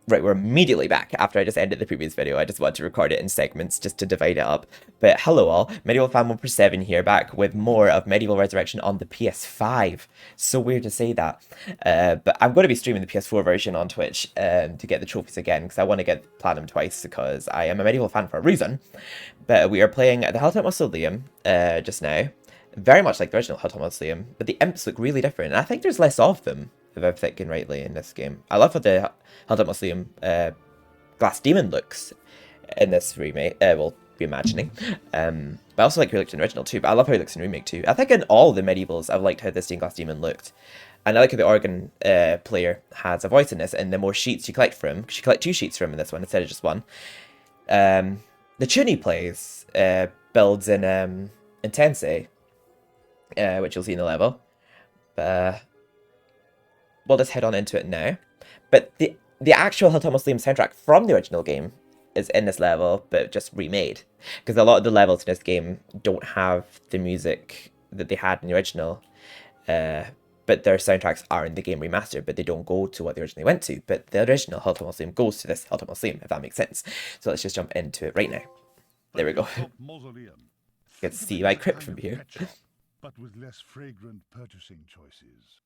Right, we're immediately back after I just ended the previous video. I just wanted to record it in segments just to divide it up. But hello all, Medieval Fan 147 here, back with more of MediEvil Resurrection on the PS5. So weird to say that. But I'm going to be streaming the PS4 version on Twitch to get the trophies again, because I want to get Platinum twice, because I am a Medieval fan for a reason. But we are playing the Hilltop Mausoleum just now. Very much like the original Hilltop Mausoleum, but the imps look really different, and I think there's less of them, if I'm thinking rightly, in this game. I love how the Helltop Mausoleum glass demon looks in this remake, well, reimagining. But I also like how he looks in the original too, but I love how he looks in remake too. I think in all the Medievals, I've liked how the stained glass demon looked. And I like how the organ player has a voice in this, and the more sheets you collect from, because you collect 2 sheets from in this one instead of just 1. The tune he plays builds in Intensity, which you'll see in the level. But we'll just head on into it now. But the actual Hilltop Mausoleum soundtrack from the original game is in this level, but just remade. Because a lot of the levels in this game don't have the music that they had in the original. But their soundtracks are in the game remastered, but they don't go to what they originally went to. But the original Hilltop Mausoleum goes to this Hilltop Mausoleum, if that makes sense. So let's just jump into it right now. There we go. You can see my crypt from here. But with less fragrant purchasing choices.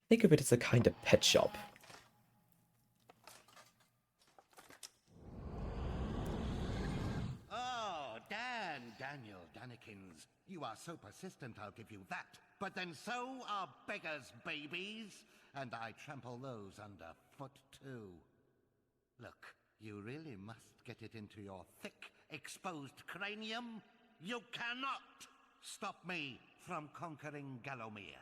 Think of it as a kind of pet shop. Oh, Daniel Danikins. You are so persistent, I'll give you that. But then so are beggars' babies, and I trample those underfoot too. Look, you really must get it into your thick, exposed cranium. You cannot stop me from conquering Gallowmere.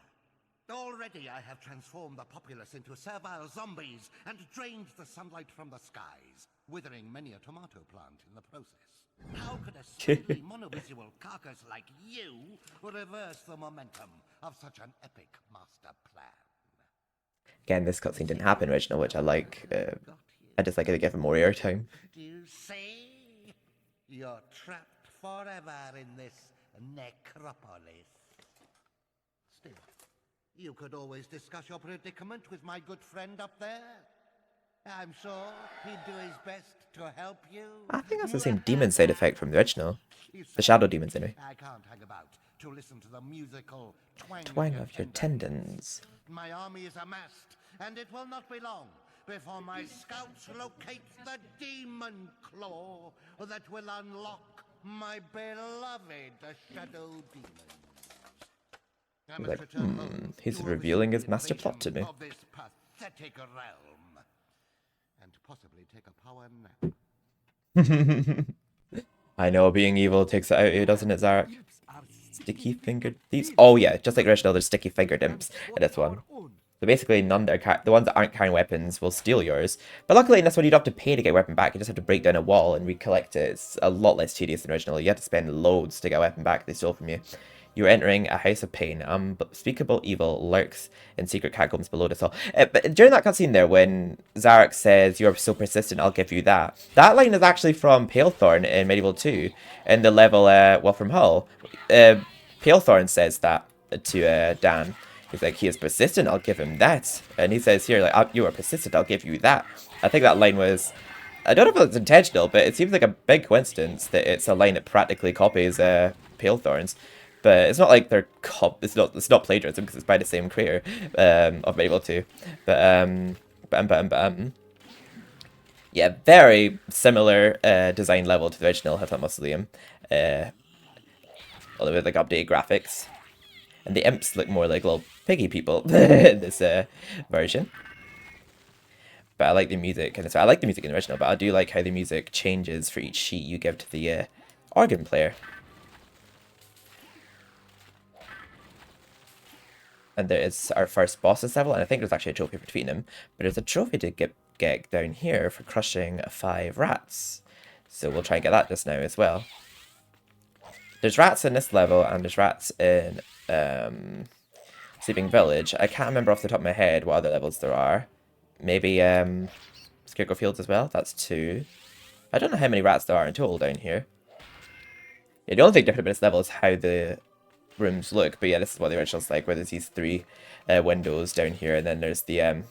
Already I have transformed the populace into servile zombies and drained the sunlight from the skies, withering many a tomato plant in the process. How could a spindly monovisual carcass like you reverse the momentum of such an epic master plan? Again, this cutscene didn't happen original, which I like. I just like it to give him more airtime. Do you see? You're trapped forever in this necropolis. Still, you could always discuss your predicament with my good friend up there. I'm sure he'd do his best to help you. I think that's the same demon side effect from the original. The shadow demons, anyway. I can't hang about to listen to the musical Twang of your tendons. My army is amassed, and it will not be long before my scouts locate the demon claw that will unlock my beloved shadow demons. I must return home He's to revealing his the master plot to me. of this pathetic realm, and possibly take a power nap. I know, being evil takes it out of you, doesn't it, Zarek? Sticky fingered thieves? Oh yeah, just like original, there's sticky fingered imps in this one. So basically, none that are the ones that aren't carrying weapons will steal yours. But luckily in this one, you don't have to pay to get a weapon back. You just have to break down a wall and recollect it. It's a lot less tedious than original. You have to spend loads to get a weapon back they stole from you. You're entering a house of pain. Unspeakable evil lurks in secret catacombs below this all. But during that cutscene there, when Zarek says, "You're so persistent, I'll give you that." That line is actually from Palethorn in Medieval 2, in the level, well, from Hull. Palethorn says that to Dan. He's like, "He is persistent, I'll give him that." And he says here, like, "You are persistent, I'll give you that." I think that line was... I don't know if it's intentional, but it seems like a big coincidence that it's a line that practically copies Palethorn's. But it's not like they're it's not plagiarism, because it's by the same creator of Medieval 2. Yeah, very similar design level to the original Hilltop Mausoleum. Although with like updated graphics. And the imps look more like little piggy people in this version. But I like the music, and I like the music in the original, but I do like how the music changes for each sheet you give to the organ player. And there is our first boss this level, and I think there's actually a trophy for defeating him. But there's a trophy to get down here for crushing 5 rats. So we'll try and get that just now as well. There's rats in this level, and there's rats in Sleeping Village. I can't remember off the top of my head what other levels there are. Maybe Scarecrow Fields as well. That's 2. I don't know how many rats there are in total down here. Yeah, the only thing different about this level is how the rooms look. But yeah, this is what the original's like, where there's these 3 windows down here, and then there's the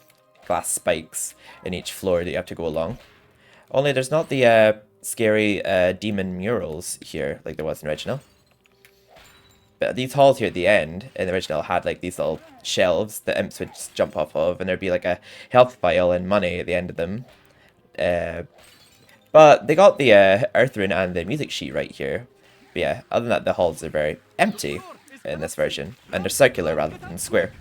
glass spikes in each floor that you have to go along. Only there's not the scary demon murals here like there was in the original. But these halls here at the end in the original had like these little shelves that imps would just jump off of, and there'd be like a health vial and money at the end of them. But they got the earth rune and the music sheet right here. But yeah, other than that, the halls are very empty in this version, and they're circular rather than square.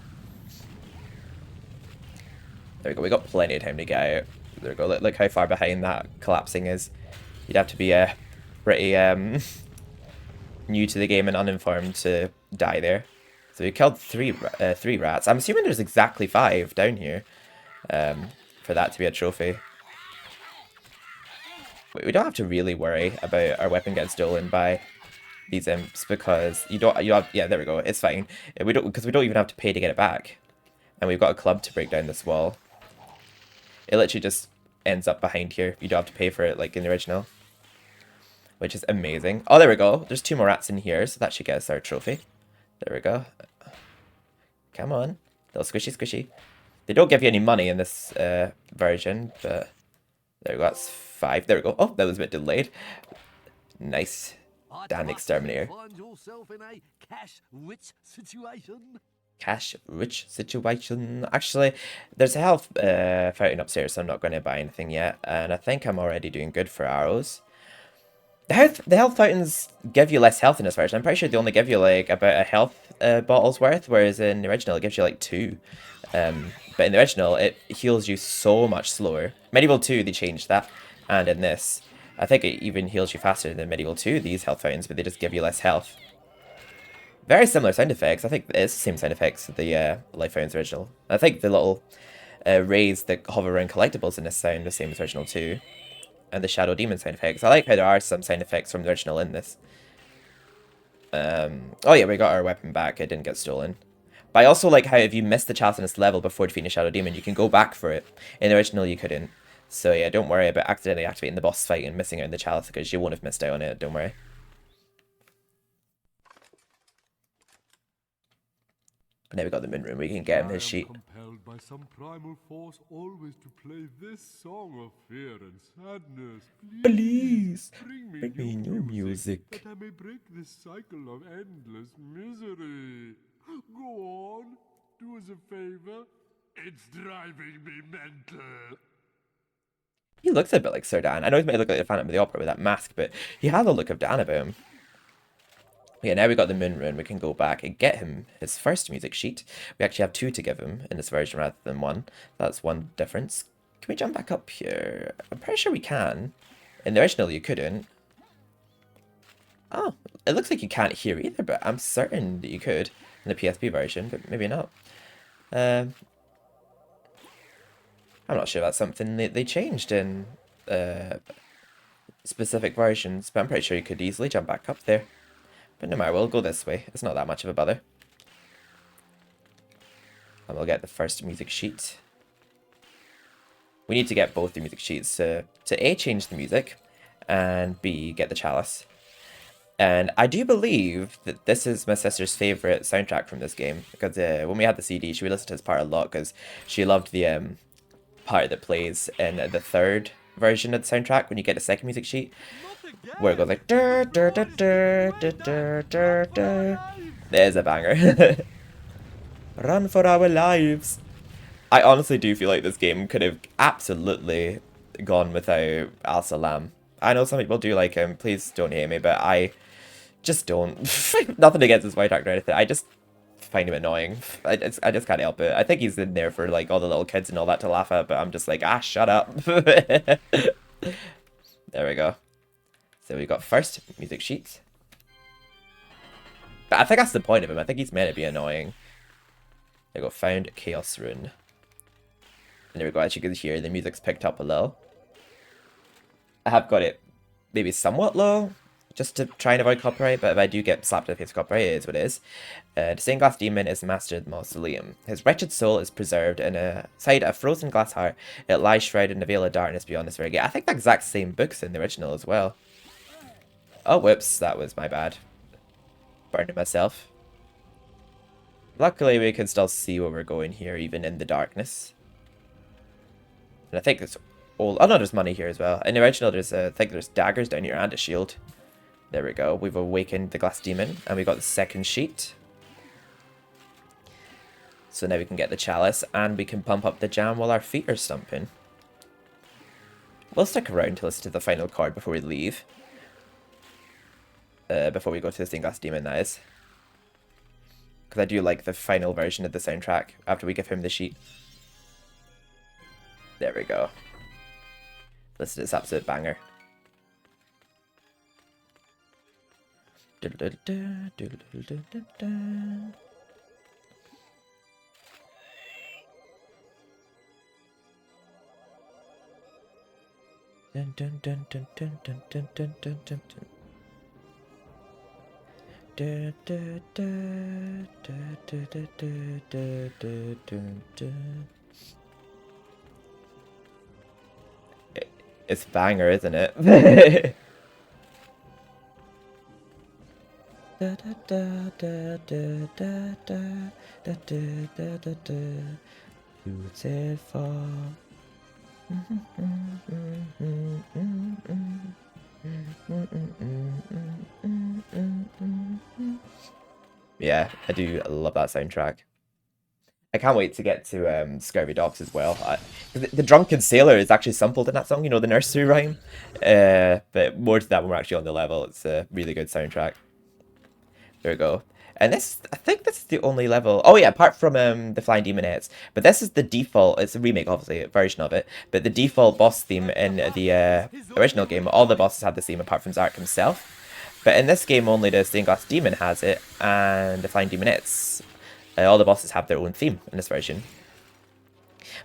There we go, we got plenty of time to get out. There we go, look how far behind that collapsing is. You'd have to be pretty new to the game and uninformed to die there. So we killed three rats. I'm assuming there's exactly 5 down here for that to be a trophy. We don't have to really worry about our weapon getting stolen by these imps because yeah, there we go, it's fine. Because we don't even have to pay to get it back. And we've got a club to break down this wall. It literally just ends up behind here. You don't have to pay for it like in the original. Which is amazing. Oh, there we go. There's 2 more rats in here, so that should get us our trophy. There we go. Come on. Little squishy squishy. They don't give you any money in this version, but there we go. That's 5. There we go. Oh, that was a bit delayed. Nice. Damn exterminator. Find yourself in a cash-rich situation. Cash-rich situation. Actually, there's a health fountain upstairs, so I'm not going to buy anything yet. And I think I'm already doing good for arrows. The health fountains give you less health in this version. I'm pretty sure they only give you like about a health bottle's worth, whereas in the original it gives you like 2. But in the original it heals you so much slower. MediEvil 2 they changed that, and in this I think it even heals you faster than MediEvil 2, these health fountains, but they just give you less health. Very similar sound effects. I think it's the same sound effects as the life fountains original. I think the little rays that hover around collectibles in this sound the same as original too. And the Shadow Demon sound effects. I like how there are some sound effects from the original in this. Oh yeah, we got our weapon back. It didn't get stolen. But I also like how if you miss the chalice in this level before defeating a Shadow Demon, you can go back for it. In the original, you couldn't. So yeah, don't worry about accidentally activating the boss fight and missing out on the chalice, because you won't have missed out on it, don't worry. But now we got the moon room, we can get him his sheet. Compelled by some primal force always to play this song of fear and sadness. Please, bring me new music. That I may break this cycle of endless misery. Go on, do us a favor. It's driving me mental. He looks a bit like Sir Dan. I know he may look like the Phantom of the Opera with that mask, but he had the look of Dan about him. Yeah, now we got the moon rune, we can go back and get him his first music sheet. We actually have 2 to give him in this version rather than 1. That's one difference. Can we jump back up here? I'm pretty sure we can. In the original you couldn't. Oh, it looks like you can't hear either, but I'm certain that you could in the PSP version, but maybe not. I'm not sure that's something they changed in specific versions, but I'm pretty sure you could easily jump back up there. But no matter, we'll go this way. It's not that much of a bother. And we'll get the first music sheet. We need to get both the music sheets to A, change the music, and B, get the chalice. And I do believe that this is my sister's favourite soundtrack from this game, because when we had the CD, she would listen to this part a lot, because she loved the part that plays in the 3rd version of the soundtrack when you get the 2nd music sheet, where it goes like dur, dur, dur, dur, dur, dur, dur, dur. There's a banger. Run for our lives. I honestly do feel like this game could have absolutely gone without Al-Salam. I know some people do like him, please don't hate me, but I just don't. Nothing against his voice actor or anything, I just find him annoying. I just can't help it. I think he's in there for like all the little kids and all that to laugh at, but I'm just like, ah, shut up. There we go. So we got first music sheet. But I think that's the point of him. I think he's meant to be annoying. There we go, found Chaos Rune. And there we go, as you can hear, the music's picked up a little. I have got it maybe somewhat low, just to try and avoid copyright, but if I do get slapped in the face with copyright, it is what it is. The stained glass demon is mastered the Mausoleum. His wretched soul is preserved inside a frozen glass heart. It lies shrouded in a veil of darkness beyond this very gate. I think the exact same book's in the original as well. Oh, whoops, that was my bad. Burned it myself. Luckily, we can still see where we're going here, even in the darkness. And I think there's all... Oh no, there's money here as well. In the original, there's I think there's daggers down here and a shield. There we go. We've awakened the glass demon, and we got the second sheet. So now we can get the chalice, and we can pump up the jam while our feet are stumping. We'll stick around to listen to the final chord before we leave. Before we go to the stained glass demon, that is. Because I do like the final version of the soundtrack after we give him the sheet. There we go. Listen to this absolute banger. It's banger, isn't it? Beautiful. Yeah, I do love that soundtrack. I can't wait to get to Scurvy Docks as well. The Drunken Sailor is actually sampled in that song, you know, the nursery rhyme. But more to that when we're actually on the level. It's a really good soundtrack. There we go. And this, I think this is the only level... Oh yeah, apart from the Flying Demon Heads. But this is the default... It's a remake, obviously, a version of it. But the default boss theme in the original game, all the bosses have the theme apart from Zark himself. But in this game, only the Stained Glass Demon has it, and the Flying Demonettes. All the bosses have their own theme in this version.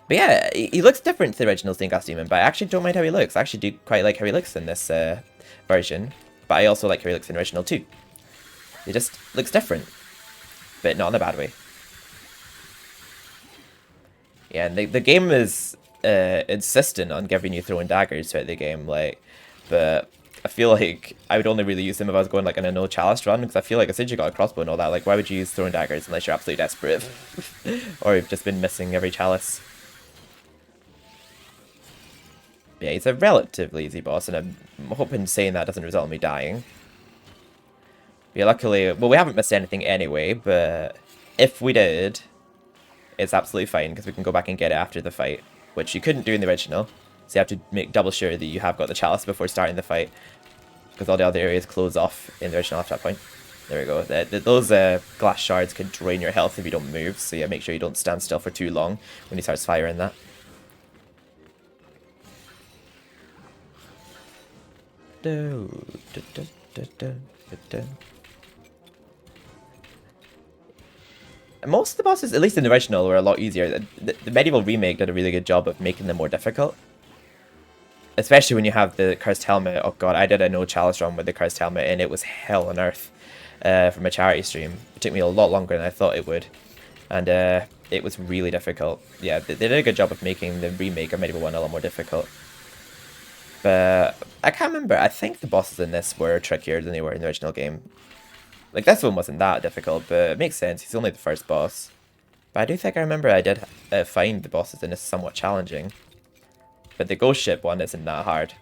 But yeah, he looks different to the original Stained Glass Demon, but I actually don't mind how he looks. I actually do quite like how he looks in this version. But I also like how he looks in the original too. He just looks different, but not in a bad way. Yeah, and the game is insistent on giving you throwing daggers throughout the game, like, but I feel like I would only really use them if I was going like on a no chalice run, because I feel like as soon as you got a crossbow and all that, like, why would you use throwing daggers unless you're absolutely desperate, or you've just been missing every chalice. Yeah, he's a relatively easy boss, and I'm hoping saying that doesn't result in me dying. Yeah, luckily, well, we haven't missed anything anyway, but if we did, it's absolutely fine, because we can go back and get it after the fight, which you couldn't do in the original. So you have to make double sure that you have got the chalice before starting the fight, because all the other areas close off in the original after that point. There we go. Those glass shards can drain your health if you don't move, so yeah, make sure you don't stand still for too long when he starts firing that. Most of the bosses, at least in the original, were a lot easier. The MediEvil remake did a really good job of making them more difficult. Especially when you have the Cursed Helmet. Oh god, I did a no chalice run with the Cursed Helmet, and it was hell on earth from a charity stream. It took me a lot longer than I thought it would. And it was really difficult. Yeah, they did a good job of making the remake of MediEvil 1 a lot more difficult. But I can't remember. I think the bosses in this were trickier than they were in the original game. Like, this one wasn't that difficult, but it makes sense. He's only the first boss. But I do think I remember I did find the bosses in this somewhat challenging. But the ghost ship one isn't that hard.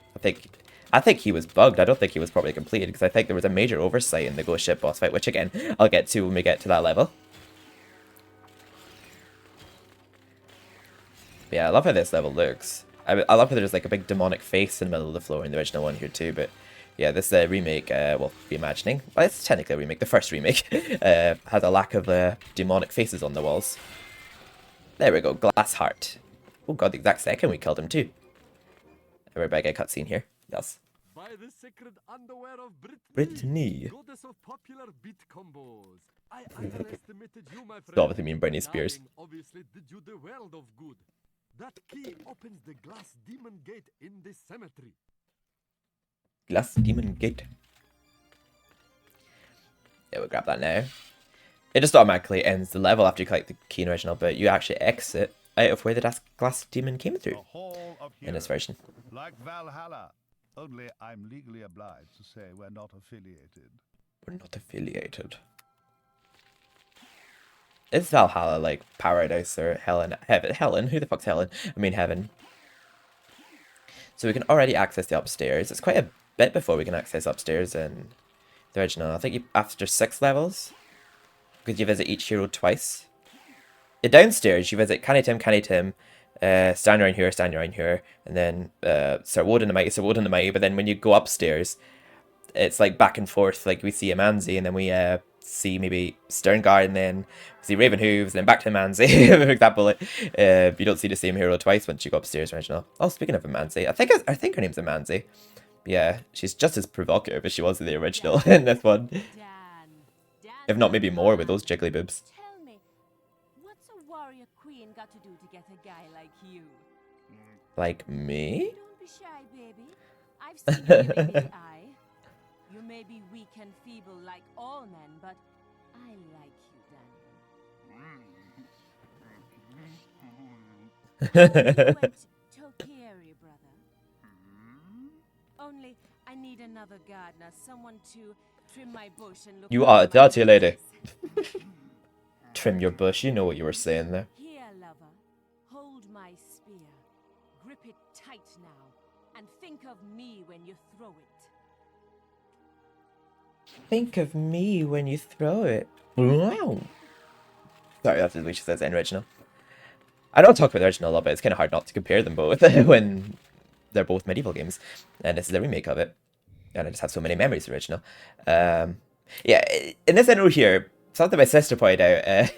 I think he was bugged. I don't think he was properly completed, because I think there was a major oversight in the ghost ship boss fight, which again, I'll get to when we get to that level. But yeah, I love how this level looks. I love how there's like a big demonic face in the middle of the floor in the original one here too, but yeah, this remake, well, reimagining, well, it's technically a remake, the first remake, has a lack of demonic faces on the walls. There we go, Glass Heart. Oh god, the exact second we killed him too. We're about to get a cutscene here. Yes. By the sacred underwear of Brittany. goddess of popular beat combos. I underestimated you, my friend. So obviously mean Britney Spears. Dying obviously did you the world of good. That key opens the glass demon gate in this cemetery. Glass Demon Gate. Yeah, we'll grab that now. It just automatically ends the level after you collect the key in the original, but you actually exit out of where the Glass Demon came through The Hall of in this Heroes, version. like Valhalla. Only I'm legally obliged to say we're not affiliated. We're not affiliated. Is Valhalla like Paradise or Helen? Heaven? Helen? Who the fuck's Helen? I mean Heaven. So we can already access the upstairs. It's quite a bit before we can access upstairs in the original. I think after 6 levels, because you visit each hero twice. The downstairs, you visit Canny Tim, stand around here, and then Sir Woden the Mighty, but then when you go upstairs, it's like back and forth. Like we see Amanzi, and then we see maybe Sterngard, and then we see Raven Hooves, and then back to Amanzi. For example, you don't see the same hero twice once you go upstairs original. Oh, speaking of Amanzi, I think her name's Amanzi. Yeah, she's just as provocative as she was in the original in this one. If not, maybe more with those jiggly boobs. Tell me, what's a warrior queen got to do to get a guy like you? Like me? Don't be shy, baby. I've seen you in the eye. You may be weak and feeble like all men, but I like you, Daniel. You went Tokiri, brother. Only I need another gardener, someone to trim my bush and look. You are a dirty lady. Trim your bush, you know what you were saying there. Here, lover, hold my spear. Grip it tight now, and think of me when you throw it. Think of me when you throw it. Wow. Sorry, that's what she says in original. I don't talk about the original a lot, but it's kind of hard not to compare them both when they're both medieval games, and this is a remake of it. And I just have so many memories of the original. Yeah, in this intro here, something my sister pointed out,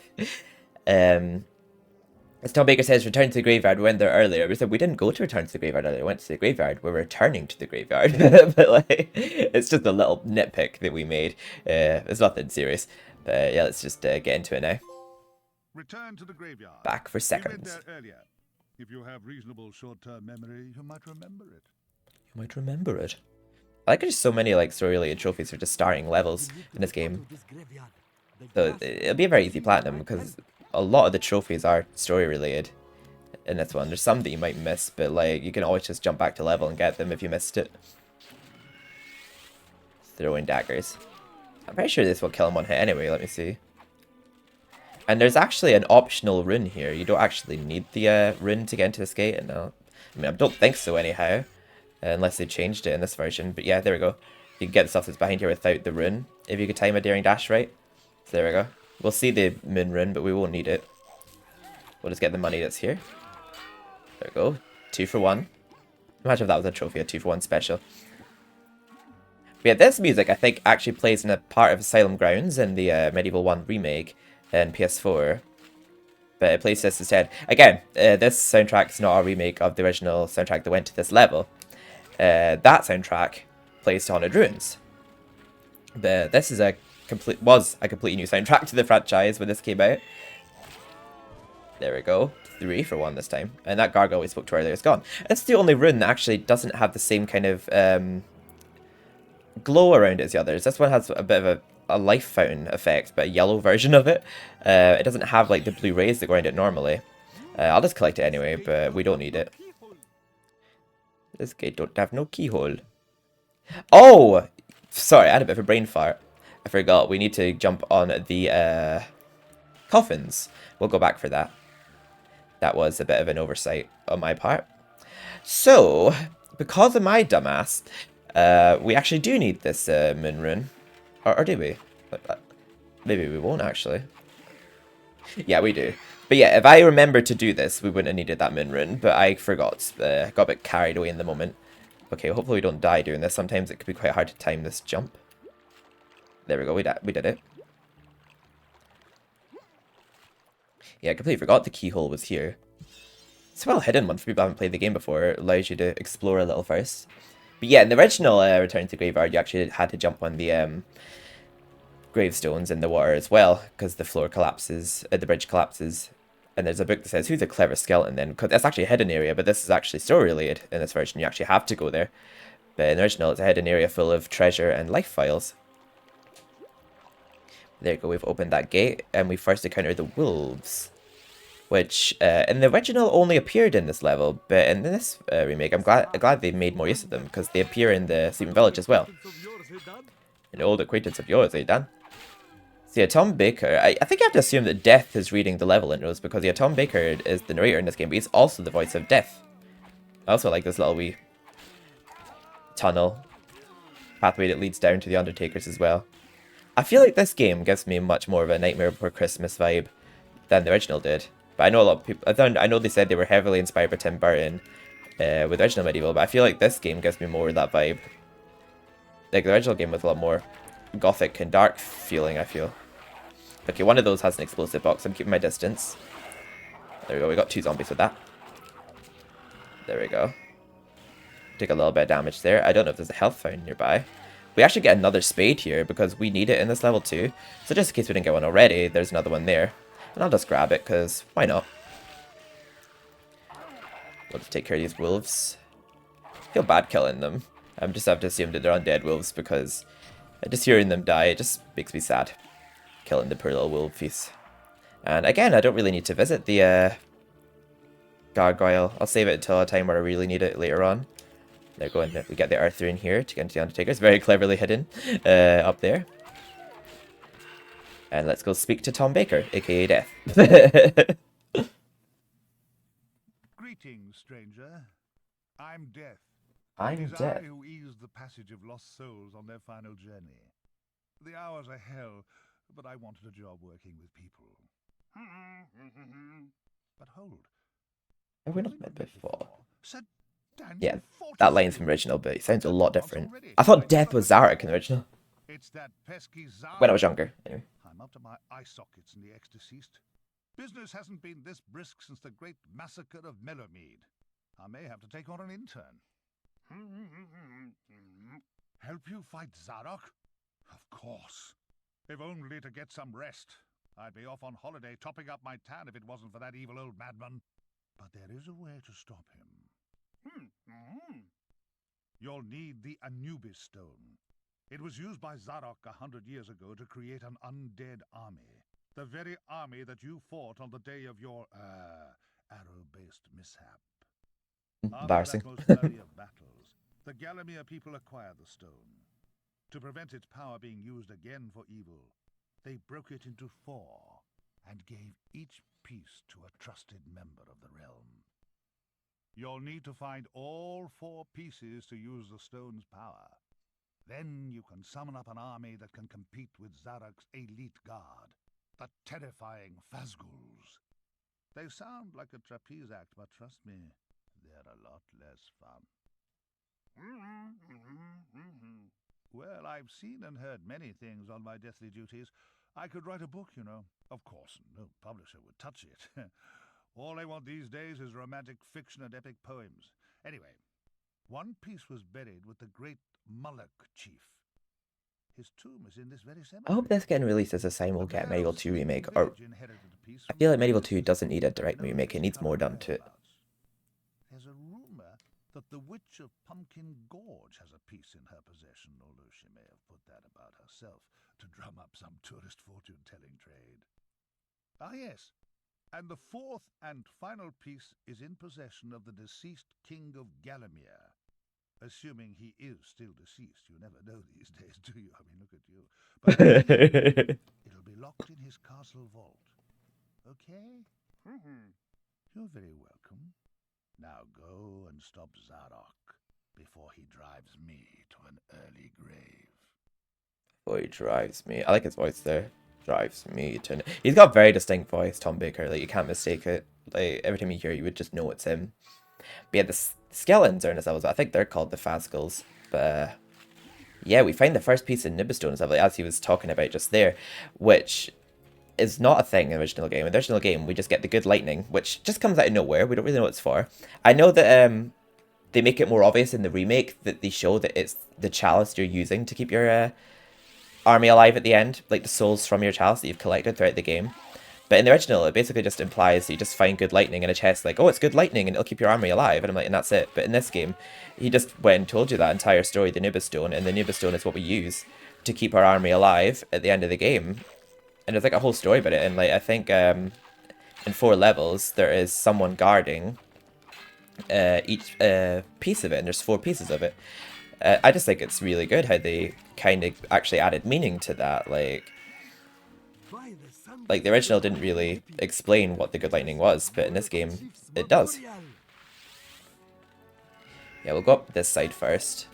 as Tom Baker says, return to the graveyard. We went there earlier. We said we didn't go to return to the graveyard earlier. We went to the graveyard. We're returning to the graveyard. But like, it's just a little nitpick that we made. It's nothing serious. But yeah, let's just get into it now. Return to the graveyard. Back for We seconds. went there earlier. If you have reasonable short-term memory, you might remember it. You might remember it. I like there's so many like story-related trophies for just starting levels in this game. So it'll be a very easy platinum because a lot of the trophies are story-related in this one. There's some that you might miss, but like you can always just jump back to level and get them if you missed it. Throwing daggers. I'm pretty sure this will kill him one hit anyway. Let me see. And there's actually an optional rune here. You don't actually need the rune to get into this gate. No, I mean I don't think so anyhow. Unless they changed it in this version. But yeah, there we go. You can get the stuff that's behind here without the rune. If you could time a daring dash right. So there we go. We'll see the moon rune, but we won't need it. We'll just get the money that's here. There we go. 2 for 1. Imagine if that was a trophy, a 2 for 1 special. But yeah, this music I think actually plays in a part of Asylum Grounds in the MediEvil 1 remake in PS4. But it plays this instead. Again, this soundtrack is not a remake of the original soundtrack that went to this level. That soundtrack plays to Haunted Ruins. But this is was a completely new soundtrack to the franchise when this came out. There we go. 3 for 1 this time. And that gargoyle we spoke to earlier is gone. It's the only rune that actually doesn't have the same kind of glow around it as the others. This one has a bit of a life fountain effect, but a yellow version of it. It doesn't have like the blue rays that go around it normally. I'll just collect it anyway, but we don't need it. This gate don't have no keyhole. Oh! Sorry, I had a bit of a brain fart. I forgot, we need to jump on the coffins. We'll go back for that. That was a bit of an oversight on my part. So, because of my dumbass, we actually do need this moon rune. Or do we? Maybe we won't actually. Yeah, we do. But yeah, if I remember to do this, we wouldn't have needed that moon rune, but I forgot. Got a bit carried away in the moment. Okay, hopefully we don't die doing this. Sometimes it could be quite hard to time this jump. There we go, we did it. Yeah, I completely forgot the keyhole was here. It's a well hidden one for people who haven't played the game before. It allows you to explore a little first. But yeah, in the original Return to the Graveyard, you actually had to jump on the gravestones in the water as well, because the floor collapses, the bridge collapses. And there's a book that says, who's a clever skeleton then? Because that's actually a hidden area, but this is actually story related in this version. You actually have to go there. But in the original, it's a hidden area full of treasure and life files. There you go, we've opened that gate, and we first encounter the wolves. Which, in the original, only appeared in this level, but in this remake, I'm glad they made more use of them, because they appear in the Sleeping Village as well. An old acquaintance of yours, eh, Dan? So yeah, Tom Baker, I think you have to assume that Death is reading the level intros, because yeah, Tom Baker is the narrator in this game, but he's also the voice of Death. I also like this little wee tunnel pathway that leads down to the Undertakers as well. I feel like this game gives me much more of a Nightmare Before Christmas vibe than the original did. But I know a lot of people, I know they said they were heavily inspired by Tim Burton with the original Medieval, but I feel like this game gives me more of that vibe. Like the original game was a lot more gothic and dark feeling, I feel. Okay, one of those has an explosive box. I'm keeping my distance. There we go, we got 2 zombies with that. There we go. Take a little bit of damage there. I don't know if there's a health fountain nearby. We actually get another spade here because we need it in this level too. So just in case we didn't get one already, there's another one there. And I'll just grab it because why not? We'll just take care of these wolves. I feel bad killing them. I just have to assume that they're undead wolves because just hearing them die, it just makes me sad. Killing the poor little wolfies. And again, I don't really need to visit the gargoyle. I'll save it until a time where I really need it later on. There we go, and we get the Arthur in here to get into the Undertakers. Very cleverly hidden up there. And let's go speak to Tom Baker, aka Death. Greetings, stranger. I'm Death. I'm It is Death. I who eased the passage of lost souls on their final journey. The hours are hell, but I wanted a job working with people. But hold. Have we not met before? Said Daniel Yeah, 40 that line's from original, but it sounds a lot different. I thought Death was Zarek in the original. It's that pesky Zara. When I was younger, anyway. I'm up to my eye sockets in the ex-deceased. Business hasn't been this brisk since the great massacre of Mellowmead. I may have to take on an intern. Help you fight Zarok? Of course. If only to get some rest. I'd be off on holiday topping up my tan if it wasn't for that evil old madman. But there is a way to stop him. You'll need the Anubis Stone. It was used by Zarok 100 years ago to create an undead army. The very army that you fought on the day of your, arrow-based mishap. Embarrassing. After that most bloody of battles, the Galamir people acquired the stone. To prevent its power being used again for evil, they broke it into 4 and gave each piece to a trusted member of the realm. You'll need to find all 4 pieces to use the stone's power. Then you can summon up an army that can compete with Zarok's elite guard, the terrifying Phasgul's. They sound like a trapeze act, but trust me, they're a lot less fun. Well, I've seen and heard many things on my deathly duties. I could write a book, you know. Of course, no publisher would touch it. All I want these days is romantic fiction and epic poems. Anyway, one piece was buried with the great Moloch chief. His tomb is in this very cemetery. I hope this getting released as a sign we'll get Medieval 2 remake, or I feel like Medieval 2 doesn't need a direct remake, it needs more done to it. There's a rumor that the Witch of Pumpkin Gorge has a piece in her possession, although she may have put that about herself to drum up some tourist fortune-telling trade. Ah, yes. And the 4th and final piece is in possession of the deceased King of Galamir. Assuming he is still deceased. You never know these days, do you? I mean, look at you. But it'll be locked in his castle vault. Okay? You're very welcome. Now go and stop Zarok before he drives me to an early grave. Before he drives me. I like his voice there. Drives me to an... He's got a very distinct voice, Tom Baker. Like, you can't mistake it. Like, every time you hear it, you would just know it's him. But yeah, the skeletons are in his levels. I think they're called the Phasgul's. But yeah, we find the first piece in Nibblestone and stuff, like, as he was talking about just there, which is not a thing in the original game. In the original game, we just get the good lightning, which just comes out of nowhere. We don't really know what it's for. I know that they make it more obvious in the remake that they show that it's the chalice you're using to keep your army alive at the end, like the souls from your chalice that you've collected throughout the game. But in the original, it basically just implies that you just find good lightning in a chest, like, oh, it's good lightning and it'll keep your army alive, and I'm like, and that's it. But in this game, he just went and told you that entire story, the Nubis Stone, and the Nubis Stone is what we use to keep our army alive at the end of the game. And there's like a whole story about it, and like, I think in 4 levels, there is someone guarding each piece of it, and there's 4 pieces of it. I just think it's really good how they kind of actually added meaning to that, like the original didn't really explain what the good lightning was, but in this game, it does. Yeah, we'll go up this side first.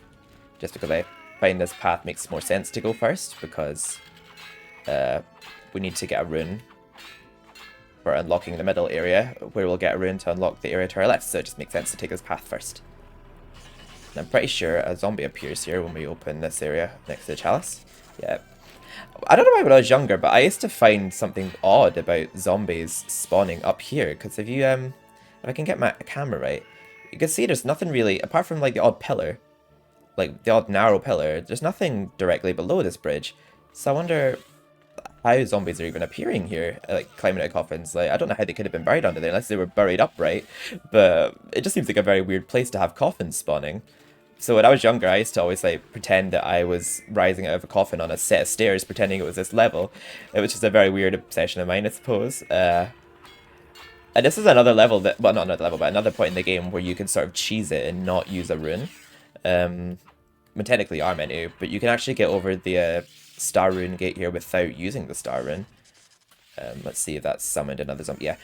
just because I find this path makes more sense to go first, because we need to get a rune for unlocking the middle area, where we'll get a rune to unlock the area to our left, so it just makes sense to take this path first. And I'm pretty sure a zombie appears here when we open this area next to the chalice. Yeah. I don't know why when I was younger, but I used to find something odd about zombies spawning up here, because if you, if I can get my camera right, you can see there's nothing really, apart from like the odd pillar, like the odd narrow pillar, there's nothing directly below this bridge. So I wonder how zombies are even appearing here, like climbing out of coffins. Like, I don't know how they could have been buried under there unless they were buried upright, but it just seems like a very weird place to have coffins spawning. So when I was younger, I used to always like pretend that I was rising out of a coffin on a set of stairs, pretending it was this level. It was just a very weird obsession of mine, I suppose. And this is another level that, well, not another level, but another point in the game where you can sort of cheese it and not use a rune. Well, technically you are meant to, but you can actually get over the star rune gate here without using the star rune. Let's see if that's summoned another zombie. Yeah,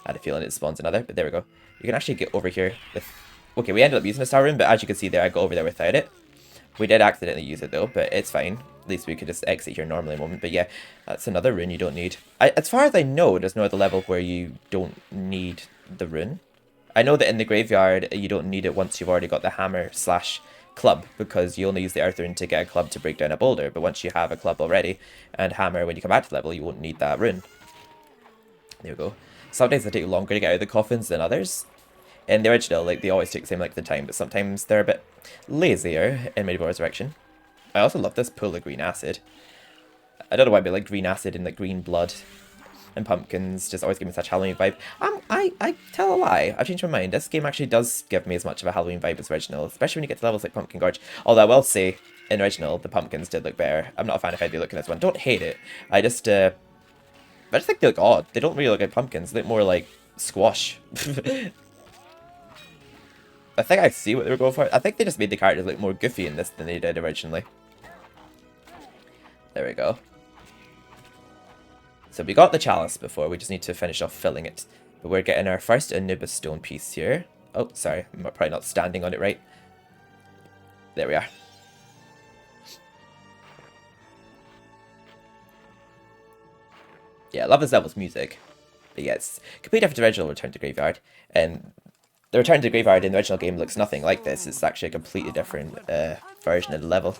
I had a feeling it spawns another, but there we go. You can actually get over here with... Okay, we ended up using a star rune, but as you can see there, I go over there without it. We did accidentally use it though, but it's fine. At least we could just exit here normally in a moment. But yeah, that's another rune you don't need. As far as I know, there's no other level where you don't need the rune. I know that in the graveyard, you don't need it once you've already got the hammer / club, because you only use the earth rune to get a club to break down a boulder. But once you have a club already, and hammer, when you come back to the level, you won't need that rune. There we go. Sometimes they take longer to get out of the coffins than others. In the original, like, they always take the same length of time, but sometimes they're a bit lazier in MediEvil Resurrection. I also love this pool of green acid. I don't know why, but like green acid and like green blood and pumpkins just always give me such Halloween vibe. I tell a lie. I've changed my mind. This game actually does give me as much of a Halloween vibe as original, especially when you get to levels like Pumpkin Gorge. Although I will say, in original, the pumpkins did look better. I'm not a fan of how they look in this one. Don't hate it. I just think they look odd. They don't really look like pumpkins. They look more like squash. I think I see what they were going for. I think they just made the characters look more goofy in this than they did originally. There we go. So we got the chalice before, we just need to finish off filling it. But we're getting our first Anubis stone piece here. Oh, sorry, I'm probably not standing on it right. There we are. Yeah, I love this level's music. But yeah, it's completely different to the original Return to Graveyard. And the Return to Graveyard in the original game looks nothing like this. It's actually a completely different version of the level.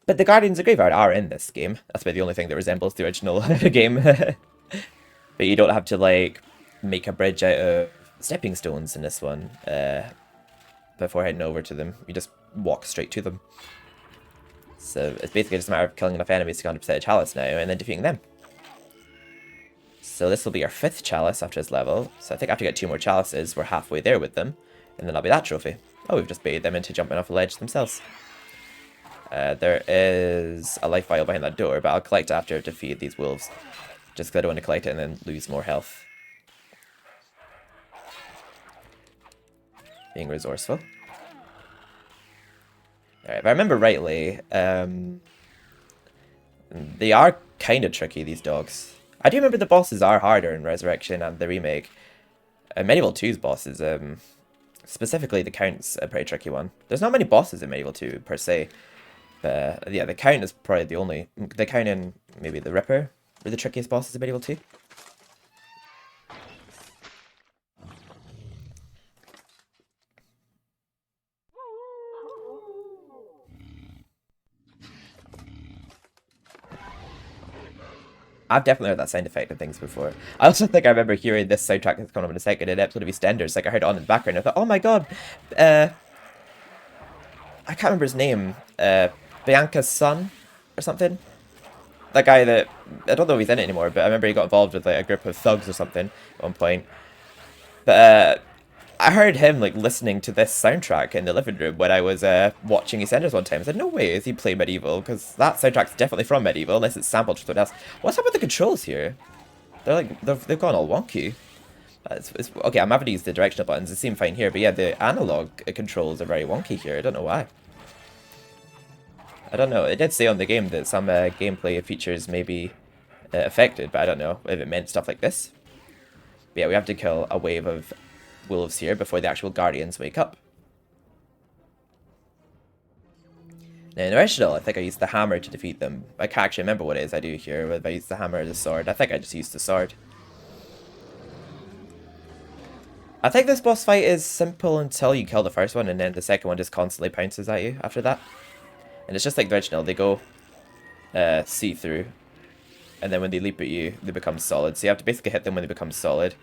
But the Guardians of Graveyard are in this game. That's about the only thing that resembles the original game. But you don't have to, like, make a bridge out of stepping stones in this one before heading over to them. You just walk straight to them. So it's basically just a matter of killing enough enemies to 100% a chalice now and then defeating them. So this will be our 5th chalice after this level. So I think after we get 2 more chalices, we're halfway there with them. And then that'll be that trophy. Oh, we've just baited them into jumping off a ledge themselves. There is a life vial behind that door, but I'll collect it after I've defeated these wolves. Just because I don't want to collect it and then lose more health. Being resourceful. Alright, if I remember rightly, they are kind of tricky, these dogs. I do remember the bosses are harder in Resurrection and the remake. MediEvil 2's bosses, specifically the Count's a pretty tricky one. There's not many bosses in MediEvil 2 per se. But yeah, the Count is probably the only... The Count and maybe the Ripper were the trickiest bosses in MediEvil 2. I've definitely heard that sound effect and things before. I also think I remember hearing this soundtrack that's coming up in a second in an episode of EastEnders. Like, I heard it on in the background. I thought, oh my god, I can't remember his name. Bianca's son or something. That guy that, I don't know if he's in it anymore, but I remember he got involved with like a group of thugs or something at one point. But I heard him like listening to this soundtrack in the living room when I was watching EastEnders one time. I said, no way is he playing MediEvil, because that soundtrack's definitely from MediEvil unless it's sampled from something else. What's up with the controls here? They're like, they've gone all wonky. Okay, I'm having to use the directional buttons. They seem fine here, but yeah, the analog controls are very wonky here. I don't know why. I don't know. It did say on the game that some gameplay features may be affected, but I don't know if it meant stuff like this. But yeah, we have to kill a wave of wolves here before the actual guardians wake up. In the original, I think I used the hammer to defeat them. I can't actually remember what it is I do here, whether I use the hammer or the sword. I think I just used the sword. I think this boss fight is simple until you kill the first one, and then the second one just constantly pounces at you after that. And it's just like the original, they go see-through, and then when they leap at you, they become solid. So you have to basically hit them when they become solid,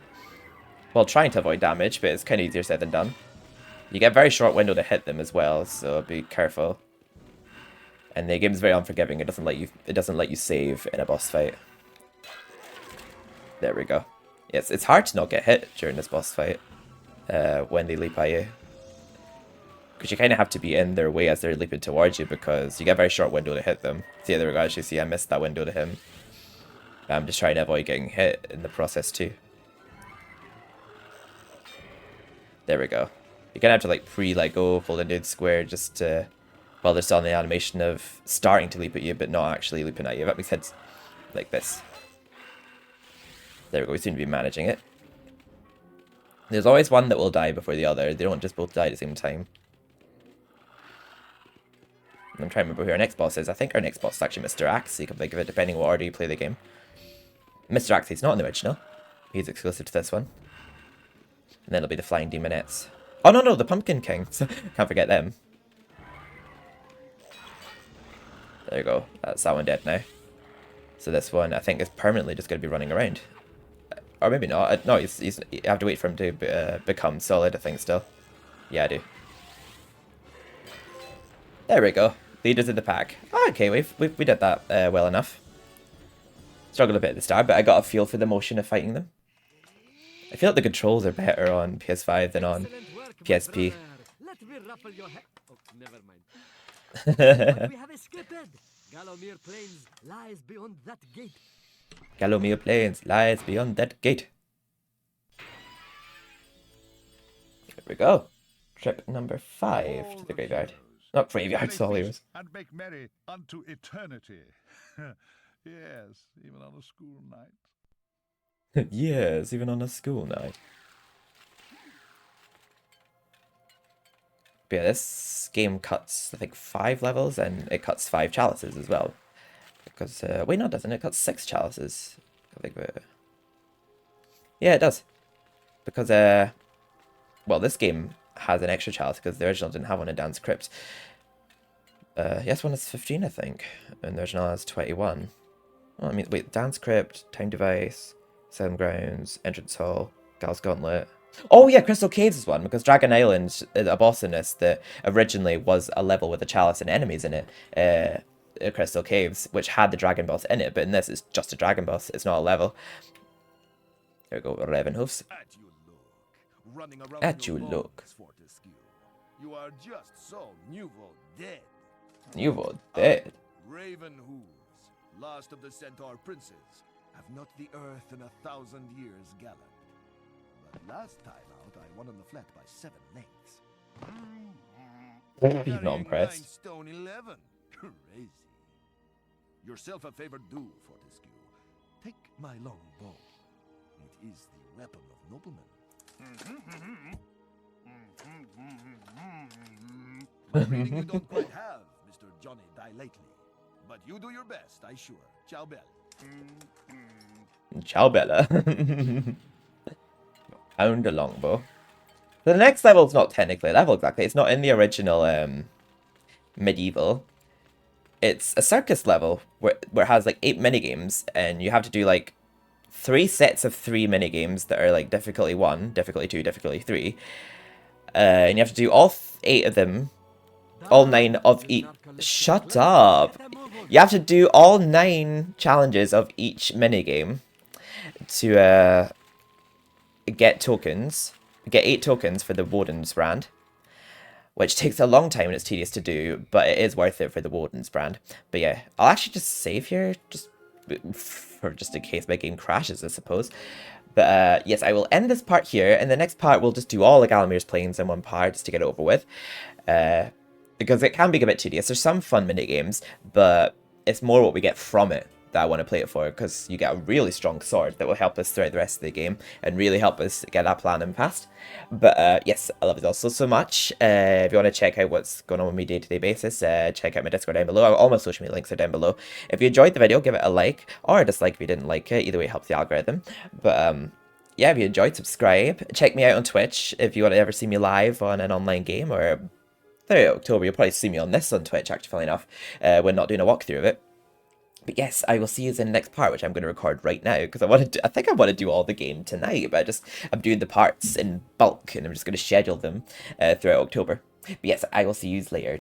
while trying to avoid damage, but it's kind of easier said than done. You get a very short window to hit them as well, so be careful. And the game's very unforgiving. It doesn't let you save in a boss fight. There we go. Yes, it's hard to not get hit during this boss fight when they leap at you, because you kind of have to be in their way as they're leaping towards you, because you get a very short window to hit them. See, there we go. Actually, see, I missed that window to him. I'm just trying to avoid getting hit in the process too. There we go. You're gonna have to like let go, hold into the square just to, while they're still on the animation of starting to leap at you, but not actually leaping at you. That makes sense. Like this. There we go. We seem to be managing it. There's always one that will die before the other. They don't just both die at the same time. I'm trying to remember who our next boss is. I think our next boss is actually Mr. Axe. You can think of it depending on what order you play the game. Mr. Axe is not in the original. He's exclusive to this one. And then it'll be the Flying Demonettes. Oh, no, the Pumpkin King. So, can't forget them. There you go. That's that one dead now. So this one, I think, is permanently just going to be running around. Or maybe not. No, you have to wait for him to become solid, I think, still. Yeah, I do. There we go. Leaders of the pack. Oh, okay, we did that well enough. Struggled a bit at the start, but I got a feel for the motion of fighting them. I feel like the controls are better on PS5 than on PSP. Let me ruffle your head. Oh, never mind. But we have escaped. Gallowmere Plains lies beyond that gate. Gallowmere Plains lies beyond that gate. Here we go. Trip number 5 to the graveyard. Not graveyard, Solios. And make merry unto eternity. Yes, even on a school night. Yes, even on a school night. But yeah, this game cuts, I think, 5 levels, and it cuts 5 chalices as well. Because, wait, no, it doesn't. It cuts 6 chalices. I think, yeah, it does. Because, well, this game has an extra chalice, because the original didn't have one in Dan's Crypt. Yes, one is 15, I think, and the original has 21. Well, I mean, wait, Dan's Crypt, Time Device, Seven Grounds, Entrance Hall, Gal's Gauntlet. Oh yeah, Crystal Caves is one, because Dragon Island, a boss in this that originally was a level with a chalice and enemies in it, Crystal Caves, which had the dragon boss in it, but in this it's just a dragon boss, it's not a level. There we go, Ravenhoofs. At you look. You are just so nouveau dead. Nouveau dead. Raven hooves, last of the centaur princes, have not the earth in 1,000 years galloped. But last time out, I won on the flat by 7 lengths. You're not impressed. Stone 11. Crazy. Yourself a favor do, Fortescue. Take my long bow. It is the weapon of noblemen. My reading you don't quite have, Mr. Johnny Die Lately. But you do your best, I sure. Ciao, Bell. Ciao, Bella. Found a longbow. The next level's not technically a level exactly. It's not in the original medieval. It's a circus level where it has like 8 minigames, and you have to do like 3 sets of 3 minigames that are like difficulty 1, difficulty 2, difficulty 3. And you have to do all 8 of them. All 9 of each. Shut up! You have to do all 9 challenges of each minigame to get tokens. Get 8 tokens for the Warden's brand, which takes a long time and it's tedious to do, but it is worth it for the Warden's brand. But yeah, I'll actually just save here, just in case my game crashes, I suppose. But yes, I will end this part here, and the next part we'll just do all the Gallowmere's Plains in one part just to get it over with. Because it can be a bit tedious. There's some fun minigames, but it's more what we get from it that I want to play it for, because you get a really strong sword that will help us throughout the rest of the game and really help us get that platinum fast. But yes, I love it also so much. If you want to check out what's going on with me day-to-day basis, check out my Discord down below. All my social media links are down below. If you enjoyed the video, give it a like, or a dislike if you didn't like it. Either way, it helps the algorithm. But yeah, if you enjoyed, subscribe. Check me out on Twitch if you want to ever see me live on an online game, or 3rd October, you'll probably see me on this on Twitch, actually, funny enough, when not doing a walkthrough of it. But yes, I will see you in the next part, which I'm going to record right now, because I think I want to do all the game tonight, but I'm doing the parts in bulk, and I'm just going to schedule them throughout October. But yes, I will see you later.